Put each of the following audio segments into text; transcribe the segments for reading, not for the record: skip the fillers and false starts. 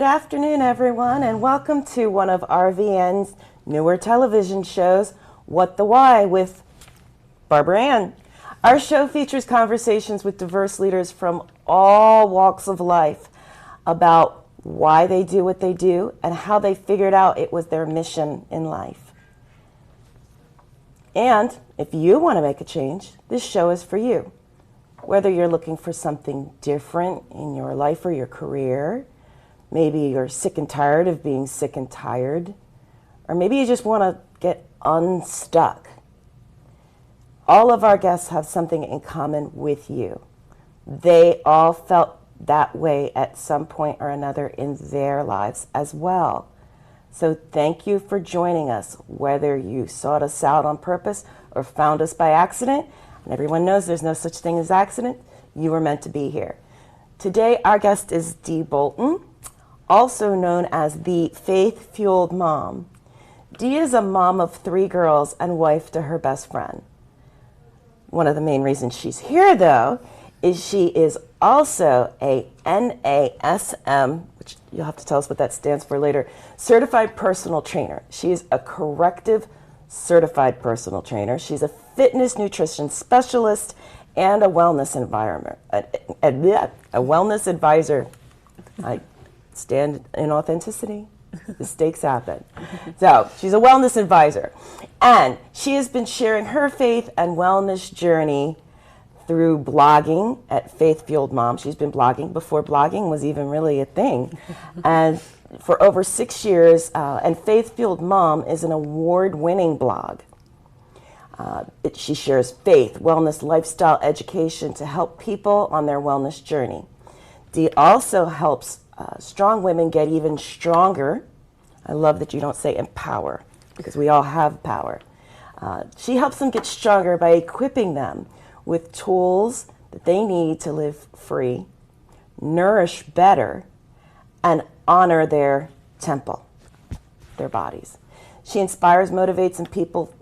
afternoon, everyone, and welcome to one of RVN's newer television shows, What the Why, with Barbara Ann. Our show features conversations with diverse leaders from all walks of life about why they do what they do and how they figured out it was their mission in life. And if you want to make a change, this show is for you. Whether you're looking for something different in your life or your career, maybe you're sick and tired of being sick and tired, or maybe you just want to get unstuck. All of our guests have something in common with you. They all felt that way at some point or another in their lives as well. So thank you for joining us, whether you sought us out on purpose or found us by accident. And everyone knows there's no such thing as accident. You were meant to be here. Today, our guest is Dee Bolton, also known as the Faith-Fueled Mom. Dee is a mom of 3 girls and wife to her best friend. One of the main reasons she's here, though, is she is also a NASM, which you'll have to tell us what that stands for later, certified personal trainer. She is a corrective certified personal trainer. She's a fitness nutrition specialist and a wellness environment, a wellness advisor. I stand in authenticity. Mistakes happen. So she's a wellness advisor, and she has been sharing her faith and wellness journey through blogging at Faith Fueled Mom. She's been blogging before blogging was even really a thing, and for over 6 years. And Faith Fueled Mom is an award-winning blog. She shares faith, wellness, lifestyle education to help people on their wellness journey. Dee also helps strong women get even stronger. I love that you don't say empower, because we all have power. She helps them get stronger by equipping them with tools that they need to live free, nourish better, and honor their temple, their bodies. She inspires and motivates people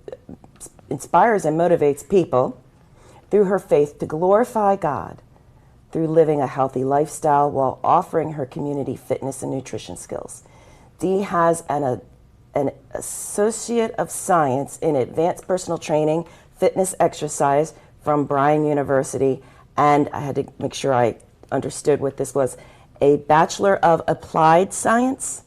through her faith to glorify God through living a healthy lifestyle while offering her community fitness and nutrition skills. Dee has an Associate of Science in Advanced Personal Training, Fitness Exercise from Bryan University, and I had to make sure I understood what this was, a Bachelor of Applied Science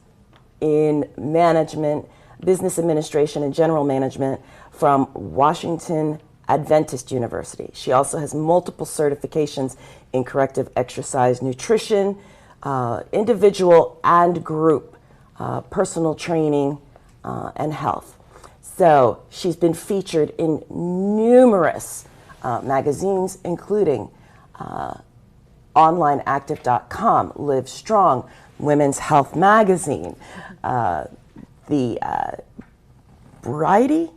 in Management, Business Administration, and General Management from Washington Adventist University. She also has multiple certifications in corrective exercise nutrition, individual and group, personal training, and health. So she's been featured in numerous magazines, including OnlineActive.com, Live Strong, Women's Health Magazine, the Birdie.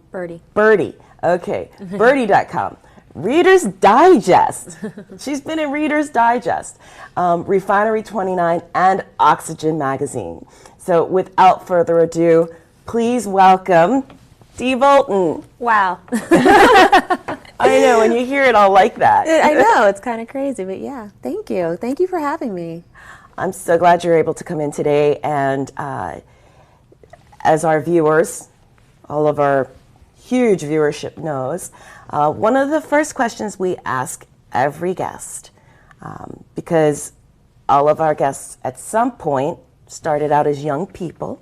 Okay, Birdie.com, Reader's Digest. She's been in Reader's Digest, Refinery 29, and Oxygen Magazine. So without further ado, please welcome Dee Bolton. Wow. I know, when you hear it all like that. I know, it's kind of crazy, but yeah, thank you. Thank you for having me. I'm so glad you're able to come in today, and as our viewers, all of our huge viewership knows, one of the first questions we ask every guest, because all of our guests at some point started out as young people,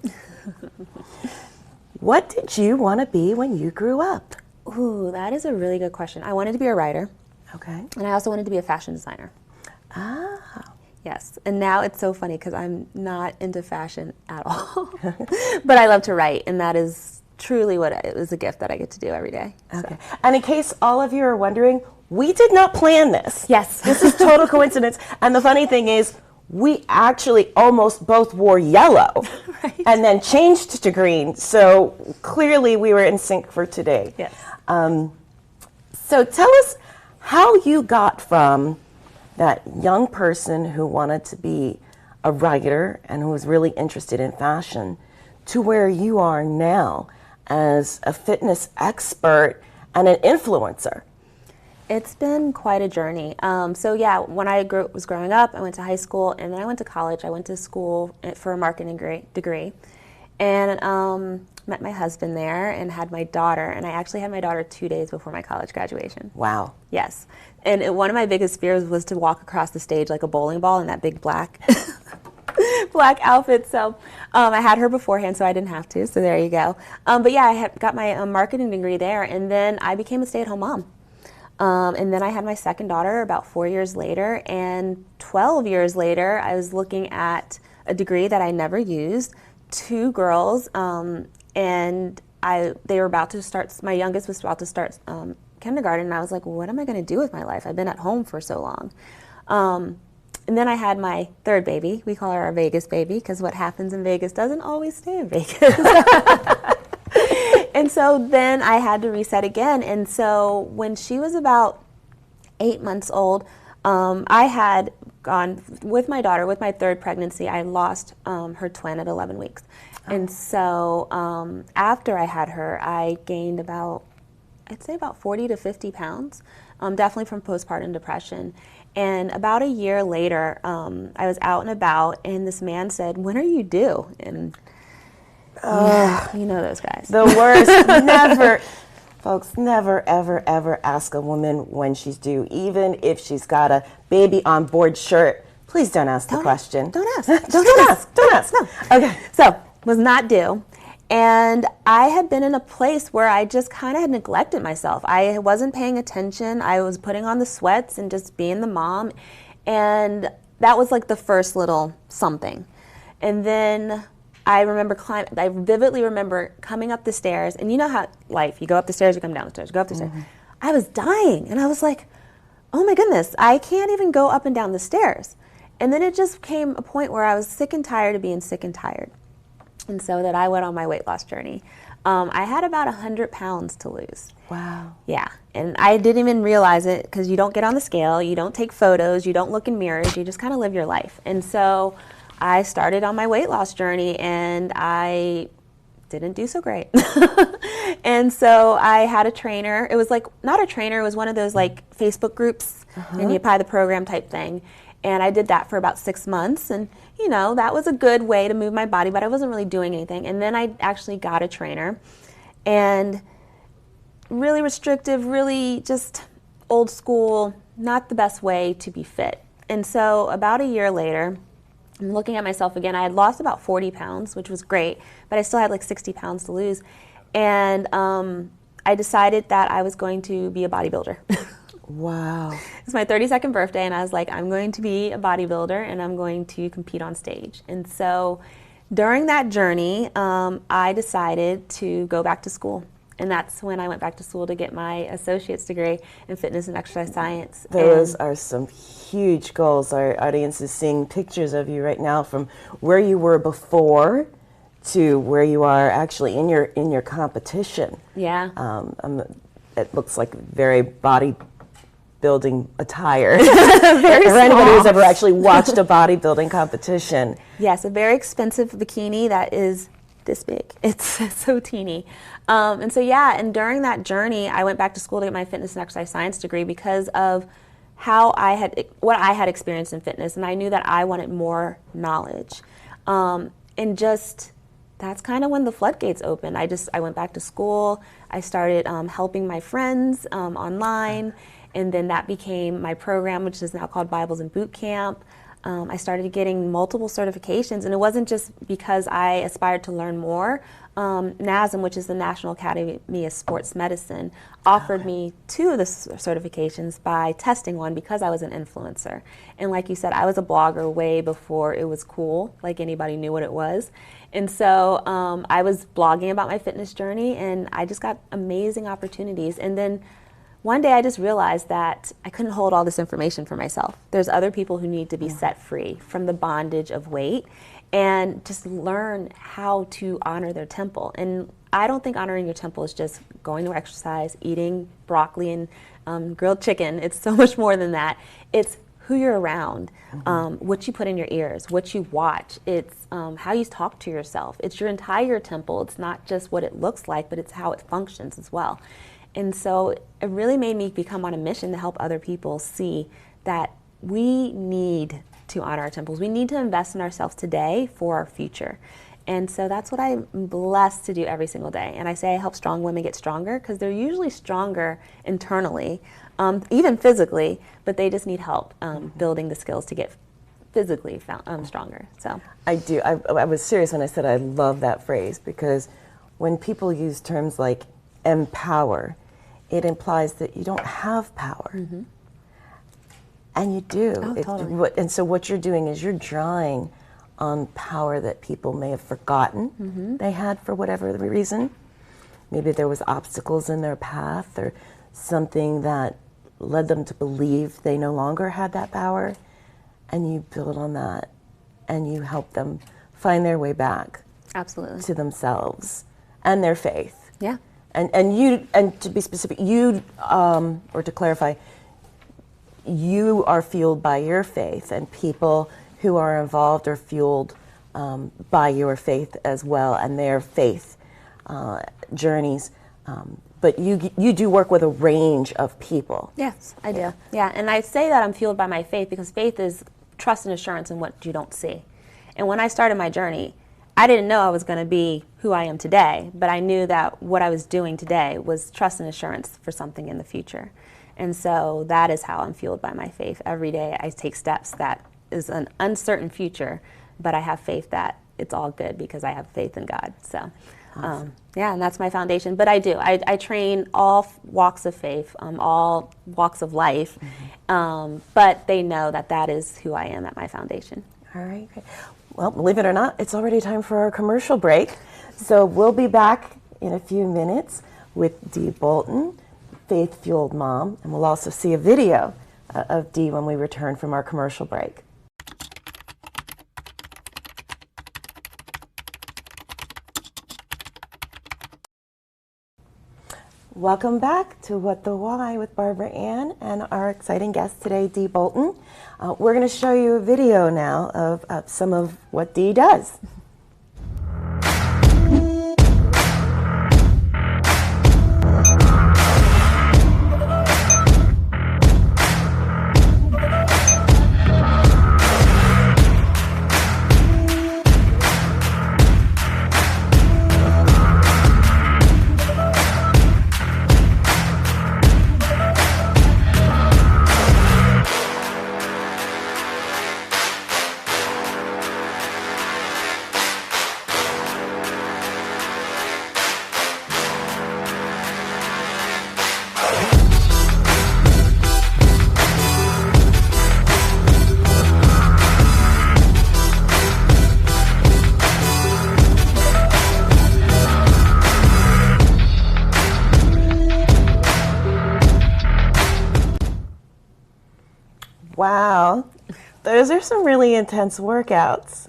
what did you want to be when you grew up? Ooh, that is a really good question. I wanted to be a writer. Okay. And I also wanted to be a fashion designer. Ah. Yes, and now it's so funny because I'm not into fashion at all, but I love to write, and that is truly what it is, a gift that I get to do every day. Okay. So. And in case all of you are wondering, we did not plan this. Yes. This is total coincidence. And the funny thing is, we actually almost both wore yellow right. and then changed to green. So clearly we were in sync for today. Yes. So tell us how you got from that young person who wanted to be a writer and who was really interested in fashion to where you are now as a fitness expert and an influencer. It's been quite a journey. So yeah, when I was growing up, I went to high school, and then I went to college. I went to school for a marketing degree, and met my husband there and had my daughter. And I actually had my daughter 2 days before my college graduation. Wow. Yes. And one of my biggest fears was to walk across the stage like a bowling ball in that big black black outfit. So I had her beforehand, so I didn't have to. So there you go. But yeah, I got my marketing degree there, and then I became a stay-at-home mom. And then I had my second daughter about 4 years later, and 12 years later, I was looking at a degree that I never used, 2 girls, and they were about to start, my youngest was about to start kindergarten, and I was like, well, what am I going to do with my life? I've been at home for so long. And then I had my third baby. We call her our Vegas baby, because what happens in Vegas doesn't always stay in Vegas. And so then I had to reset again. And so when she was about 8 months old, I had gone with my daughter, with my third pregnancy, I lost her twin at 11 weeks. And so after I had her, I gained I'd say about 40 to 50 pounds, definitely from postpartum depression. And about a year later, I was out and about, and this man said, "When are you due?" And you know those guys. The worst. Never, folks, never, ever, ever ask a woman when she's due, even if she's got a baby on board shirt. Please don't ask the question. Don't ask. Don't ask. No. Okay. So, was not due. And I had been in a place where I just kind of had neglected myself. I wasn't paying attention. I was putting on the sweats and just being the mom. And that was like the first little something. And then I vividly remember coming up the stairs. And you know how life, you go up the stairs, you come down the stairs, you go up the stairs. I was dying. And I was like, oh my goodness, I can't even go up and down the stairs. And then it just came a point where I was sick and tired of being sick and tired. And so that I went on my weight loss journey. I had about 100 pounds to lose. Wow. Yeah, and I didn't even realize it, because you don't get on the scale, you don't take photos, you don't look in mirrors, you just kind of live your life. And so I started on my weight loss journey, and I didn't do so great. And so I had a trainer. It was like, not a trainer, it was one of those like Facebook groups, and you apply the program type thing. And I did that for about 6 months, and you know, that was a good way to move my body, but I wasn't really doing anything. And then I actually got a trainer, and really restrictive, really just old school, not the best way to be fit. And so about a year later, I'm looking at myself again. I had lost about 40 pounds, which was great, but I still had like 60 pounds to lose. And I decided that I was going to be a bodybuilder. Wow. It's my 32nd birthday, and I was like, I'm going to be a bodybuilder, and I'm going to compete on stage. And so during that journey, I decided to go back to school. And that's when I went back to school to get my associate's degree in fitness and exercise science. Those are some huge goals. Our audience is seeing pictures of you right now, from where you were before to where you are actually in your competition. Yeah. It looks like very bodybuilding attire. Very For anybody small. who's ever actually watched a bodybuilding competition. Yes, a very expensive bikini that is this big. It's so teeny. And so yeah, and during that journey, I went back to school to get my fitness and exercise science degree because of what I had experienced in fitness, and I knew that I wanted more knowledge. And just that's kind of when the floodgates opened. I went back to school. I started helping my friends online, and then that became my program, which is now called Bibles and Boot Camp. I started getting multiple certifications, and it wasn't just because I aspired to learn more. NASM, which is the National Academy of Sports Medicine, offered me 2 of the certifications by testing one because I was an influencer. And like you said, I was a blogger way before it was cool, like anybody knew what it was. And so I was blogging about my fitness journey, and I just got amazing opportunities. And then one day I just realized that I couldn't hold all this information for myself. There's other people who need to be set free from the bondage of weight and just learn how to honor their temple. And I don't think honoring your temple is just going to exercise, eating broccoli and grilled chicken. It's so much more than that. It's who you're around, what you put in your ears, what you watch. It's how you talk to yourself. It's your entire temple. It's not just what it looks like, but it's how it functions as well. And so it really made me become on a mission to help other people see that we need to honor our temples. We need to invest in ourselves today for our future. And so that's what I'm blessed to do every single day. And I say I help strong women get stronger because they're usually stronger internally, even physically, but they just need help building the skills to get physically stronger. So I do. I was serious when I said I love that phrase, because when people use terms like empower, it implies that you don't have power. Mm-hmm. And you do. Oh, totally. And so what you're doing is you're drawing on power that people may have forgotten they had for whatever the reason. Maybe there was obstacles in their path or something that led them to believe they no longer had that power. And you build on that and you help them find their way back. Absolutely. To themselves and their faith. Yeah. And to be specific, or to clarify, you are fueled by your faith, and people who are involved are fueled by your faith as well, and their faith journeys. But you do work with a range of people. Yes, I do. Yeah, and I say that I'm fueled by my faith because faith is trust and assurance in what you don't see. And when I started my journey, I didn't know I was going to be who I am today, but I knew that what I was doing today was trust and assurance for something in the future. And so that is how I'm fueled by my faith. Every day I take steps that is an uncertain future, but I have faith that it's all good because I have faith in God. So, awesome. Yeah, and that's my foundation. But I do. I train all walks of faith, all walks of life, but they know that that is who I am at my foundation. All right. Great. Well, believe it or not, it's already time for our commercial break. So we'll be back in a few minutes with Dee Bolton, faith-fueled mom, and we'll also see a video of Dee when we return from our commercial break. Welcome back to What the Why with Barbara Ann and our exciting guest today, Dee Bolton. We're going to show you a video now of some of what Dee does. Wow, those are some really intense workouts.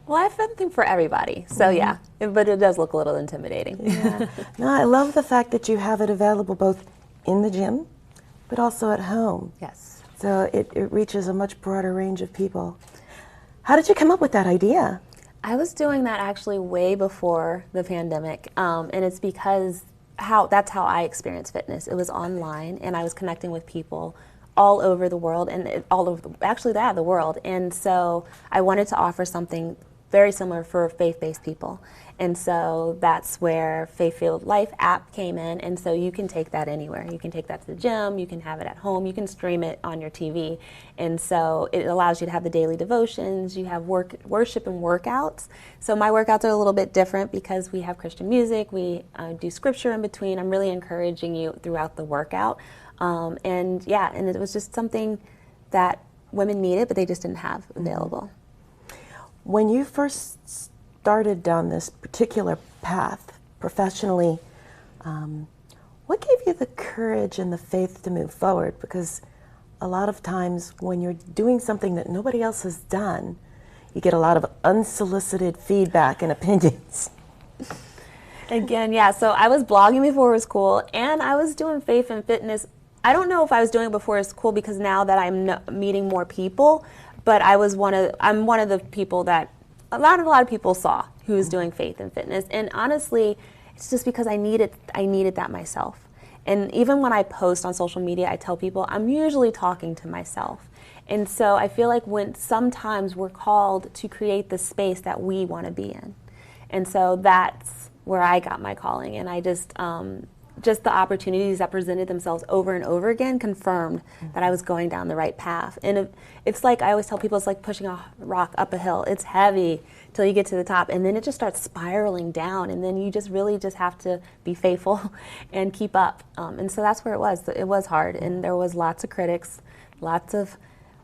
Well, I have something for everybody, so yeah, but it does look a little intimidating. Yeah. No, I love the fact that you have it available both in the gym, but also at home. Yes. So it reaches a much broader range of people. How did you come up with that idea? I was doing that actually way before the pandemic, and it's because that's how I experienced fitness. It was online, and I was connecting with people all over the world, and all over the world. And so I wanted to offer something very similar for faith-based people. And so that's where Faith Fueled Life app came in. And so you can take that anywhere. You can take that to the gym, you can have it at home, you can stream it on your TV. And so it allows you to have the daily devotions, you have worship and workouts. So my workouts are a little bit different because we have Christian music, we do scripture in between. I'm really encouraging you throughout the workout. And it was just something that women needed, but they just didn't have available. When you first started down this particular path professionally, what gave you the courage and the faith to move forward? Because a lot of times when you're doing something that nobody else has done, you get a lot of unsolicited feedback and opinions. Again, yeah, so I was blogging before it was cool, and I was doing faith and fitness. I don't know if I was doing it before it's cool because now that I'm meeting more people, but I'm one of the people that a lot of people saw who was doing faith and fitness. And honestly, it's just because I needed that myself. And even when I post on social media, I tell people I'm usually talking to myself. And so I feel like when sometimes we're called to create the space that we want to be in. And so that's where I got my calling. And I just the opportunities that presented themselves over and over again confirmed that I was going down the right path. And it's like I always tell people, it's like pushing a rock up a hill. It's heavy till you get to the top, and then it just starts spiraling down, and then you just really just have to be faithful and keep up. And so that's where it was. It was hard, and there was lots of critics, lots of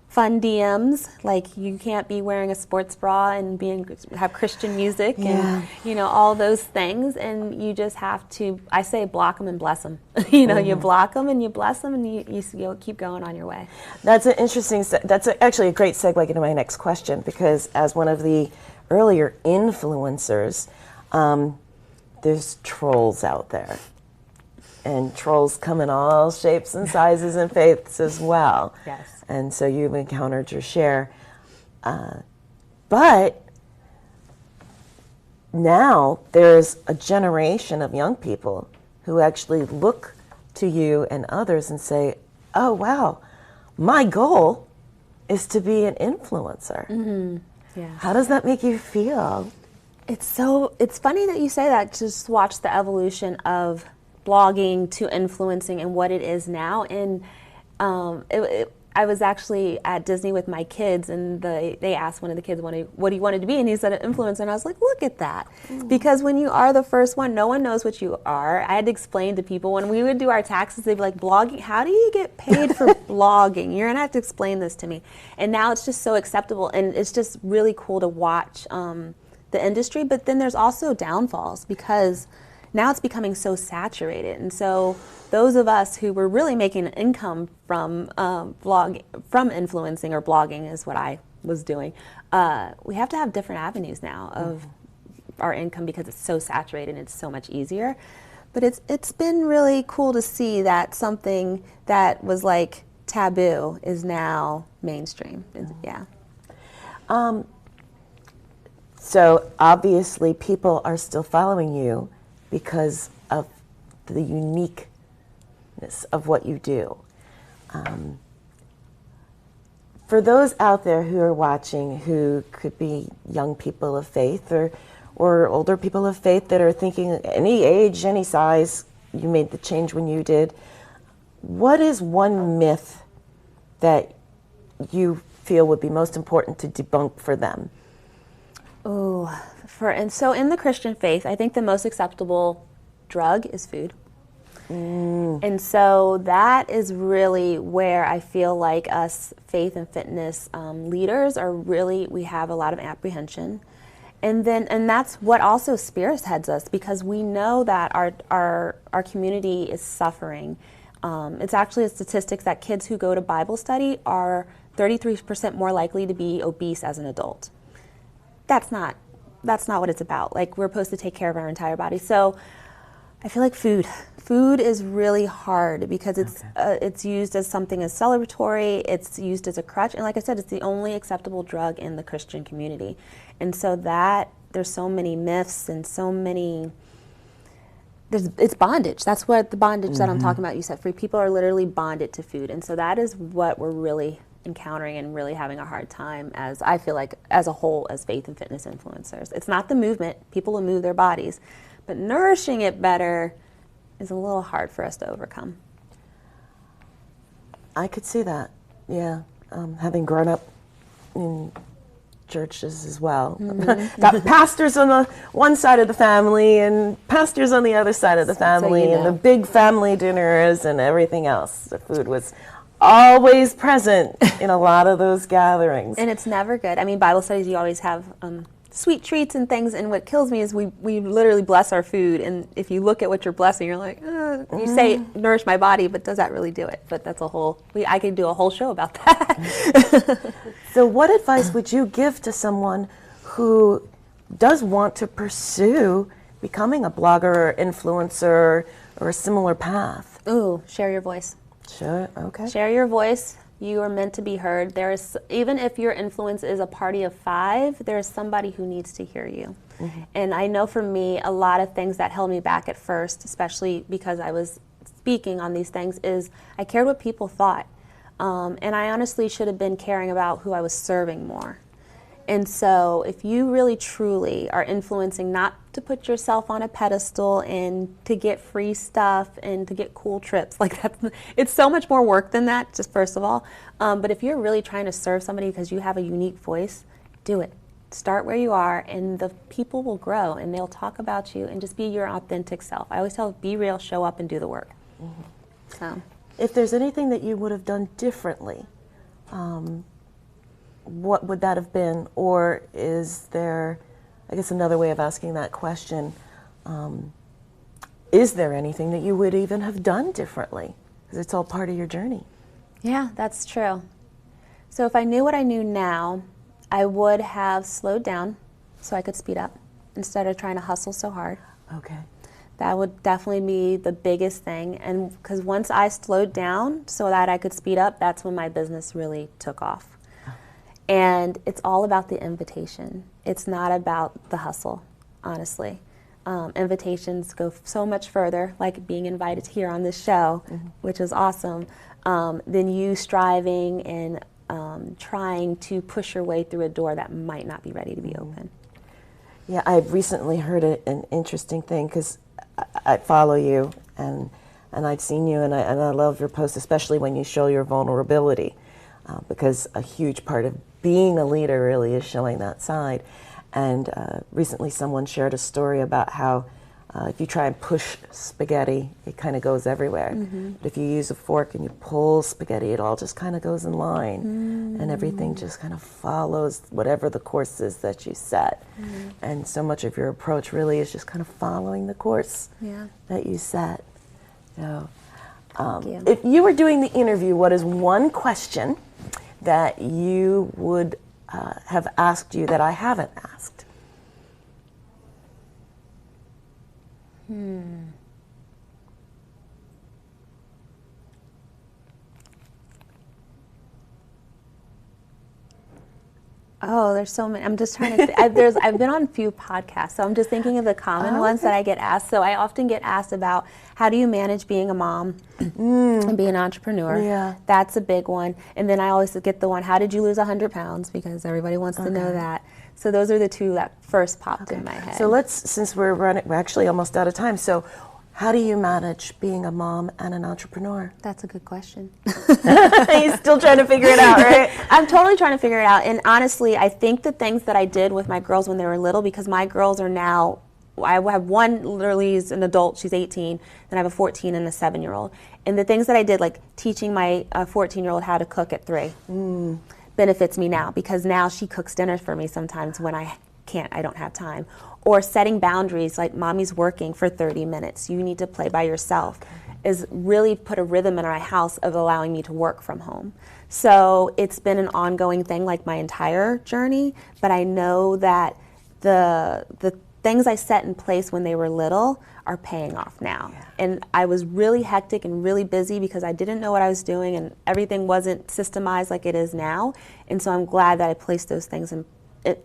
fun DMs, like you can't be wearing a sports bra and have Christian music and all those things, and you just have to, I say, block them and bless them. You block them and you bless them, and you keep going on your way. That's an interesting. That's actually a great segue into my next question, because as one of the earlier influencers, there's trolls out there, and trolls come in all shapes and sizes and faiths as well. Yes. And so you've encountered your share. But now there's a generation of young people who actually look to you and others and say, oh, wow, my goal is to be an influencer. Mm-hmm. Yeah. How does that make you feel? It's funny that you say that. Just watch the evolution of blogging to influencing and what it is now. And I was actually at Disney with my kids, and they asked one of the kids what he wanted to be, and he said an influencer, and I was like, look at that. Because when you are the first one, no one knows what you are. I had to explain to people, when we would do our taxes, they'd be like, blogging, how do you get paid for blogging? You're going to have to explain this to me. And now it's just so acceptable, and it's just really cool to watch the industry. But then there's also downfalls, because now it's becoming so saturated. And so those of us who were really making an income from from influencing, or blogging is what I was doing, we have to have different avenues now of our income, because it's so saturated and it's so much easier. But it's been really cool to see that something that was like taboo is now mainstream. Yeah. So obviously people are still following you because of the uniqueness of what you do. For those out there who are watching, who could be young people of faith or older people of faith that are thinking, any age, any size, you made the change when you did, what is one myth that you feel would be most important to debunk for them? So in the Christian faith, I think the most acceptable drug is food. And so that is really where I feel like us faith and fitness leaders are really, we have a lot of apprehension. And that's what also spearheads us, because we know that our community is suffering. It's actually a statistics that kids who go to Bible study are 33% more likely to be obese as an adult. That's not what it's about. Like, we're supposed to take care of our entire body. So I feel like food is really hard, because it's used as something as celebratory, it's used as a crutch, and like I said, it's the only acceptable drug in the Christian community. And so there's so many myths and so many, it's bondage. That's what the bondage that I'm talking about, you set free. People are literally bonded to food. And so that is what we're really encountering and really having a hard time, as I feel like, as a whole, as faith and fitness influencers. It's not the movement. People will move their bodies, but nourishing it better is a little hard for us to overcome. I could see that, yeah. Having grown up in churches as well. Got pastors on the one side of the family and pastors on the other side of the family, and the big family dinners and everything else. The food was always present in a lot of those gatherings. And it's never good. I mean, Bible studies, you always have sweet treats and things, and what kills me is we literally bless our food, and if you look at what you're blessing, you're like, you say nourish my body, but does that really do it? But that's I could do a whole show about that. So what advice would you give to someone who does want to pursue becoming a blogger or influencer or a similar path? Share your voice. Sure, okay. Share your voice. You are meant to be heard. Even if your influence is a party of 5, there is somebody who needs to hear you. And I know for me, a lot of things that held me back at first, especially because I was speaking on these things is I cared what people thought. And I honestly should have been caring about who I was serving more. And so if you really truly are influencing not to put yourself on a pedestal and to get free stuff and to get cool trips, like it's so much more work than that, just first of all. But if you're really trying to serve somebody because you have a unique voice, do it. Start where you are, and the people will grow, and they'll talk about you, and just be your authentic self. I always tell, be real, show up, and do the work. Mm-hmm. So, if there's anything that you would have done differently, what would that have been? Or is there, I guess another way of asking that question, is there anything that you would even have done differently? Because it's all part of your journey. Yeah, that's true. So if I knew what I knew now, I would have slowed down so I could speed up instead of trying to hustle so hard. Okay. That would definitely be the biggest thing. And because once I slowed down so that I could speed up, that's when my business really took off. And it's all about the invitation. It's not about the hustle, honestly. Invitations go so much further, like being invited here on this show, mm-hmm. which is awesome, than you striving and trying to push your way through a door that might not be ready to be open. Yeah, I've recently heard an interesting thing, because I follow you and I've seen you, and I love your posts, especially when you show your vulnerability, because a huge part of being a leader really is showing that side. And recently someone shared a story about how if you try and push spaghetti, it kind of goes everywhere. Mm-hmm. But if you use a fork and you pull spaghetti, it all just kind of goes in line. Mm-hmm. And everything just kind of follows whatever the course is that you set. Mm-hmm. And so much of your approach really is just kind of following the course that you set. So, if you were doing the interview, what is one question that you would have asked you that I haven't asked? Oh, there's so many. I'm just trying to. I've been on a few podcasts, so I'm just thinking of the common ones that I get asked. So I often get asked about how do you manage being a mom and being an entrepreneur. Yeah, that's a big one. And then I always get the one, how did you lose 100 pounds? Because everybody wants to know that. So those are the two that first popped in my head. So since we're actually almost out of time. So how do you manage being a mom and an entrepreneur? That's a good question. He's still trying to figure it out, right? I'm totally trying to figure it out. And honestly, I think the things that I did with my girls when they were little, because my girls are now, I have one literally is an adult, she's 18, then I have a 14 and a 7-year-old. And the things that I did, like teaching my 14-year-old how to cook at 3, benefits me now, because now she cooks dinner for me sometimes when I don't have time. Or setting boundaries, like mommy's working for 30 minutes, you need to play by yourself, is really put a rhythm in our house of allowing me to work from home. So it's been an ongoing thing like my entire journey, but I know that the things I set in place when they were little are paying off now. Yeah. And I was really hectic and really busy because I didn't know what I was doing and everything wasn't systemized like it is now. And so I'm glad that I placed those things in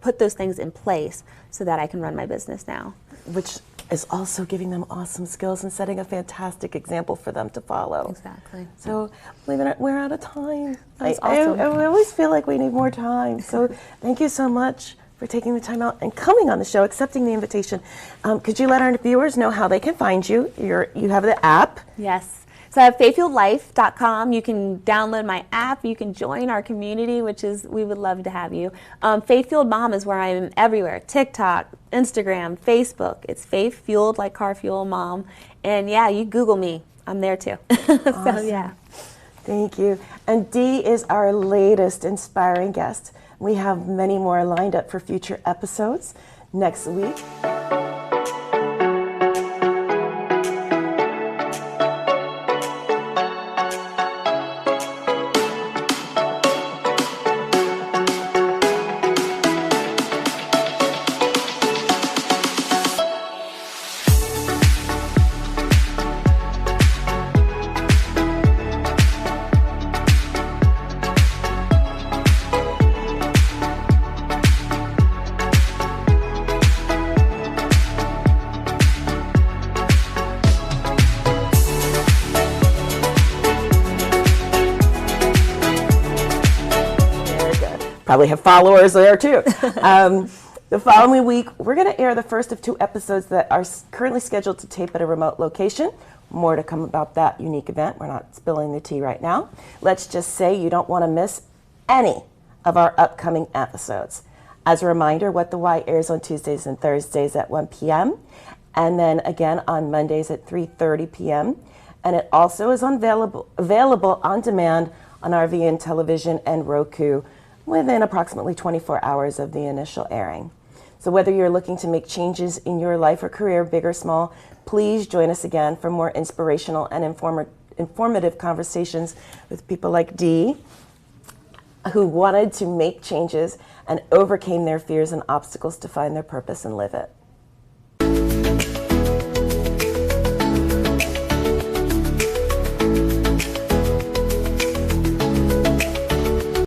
put those things in place so that I can run my business now. Which is also giving them awesome skills and setting a fantastic example for them to follow. Exactly. So, believe it or not, we're out of time. That's awesome. I always feel like we need more time. So thank you so much for taking the time out and coming on the show, accepting the invitation. Could you let our viewers know how they can find you? You have the app. Yes. So I have faithfieldlife.com. You can download my app. You can join our community, we would love to have you. Faith-Fueled Mom is where I am everywhere. TikTok, Instagram, Facebook. It's Faith-Fueled, like car fuel mom. And yeah, you Google me. I'm there too. Awesome. So yeah. Thank you. And Dee is our latest inspiring guest. We have many more lined up for future episodes next week. probably have followers there too. The following week, we're going to air the first of 2 episodes that are currently scheduled to tape at a remote location. More to come about that unique event. We're not spilling the tea right now. Let's just say you don't want to miss any of our upcoming episodes. As a reminder, What the Why airs on Tuesdays and Thursdays at 1 p.m. and then again on Mondays at 3:30 p.m. And it also is available on demand on RVN Television and Roku within approximately 24 hours of the initial airing. So whether you're looking to make changes in your life or career, big or small, please join us again for more inspirational and informative conversations with people like Dee, who wanted to make changes and overcame their fears and obstacles to find their purpose and live it.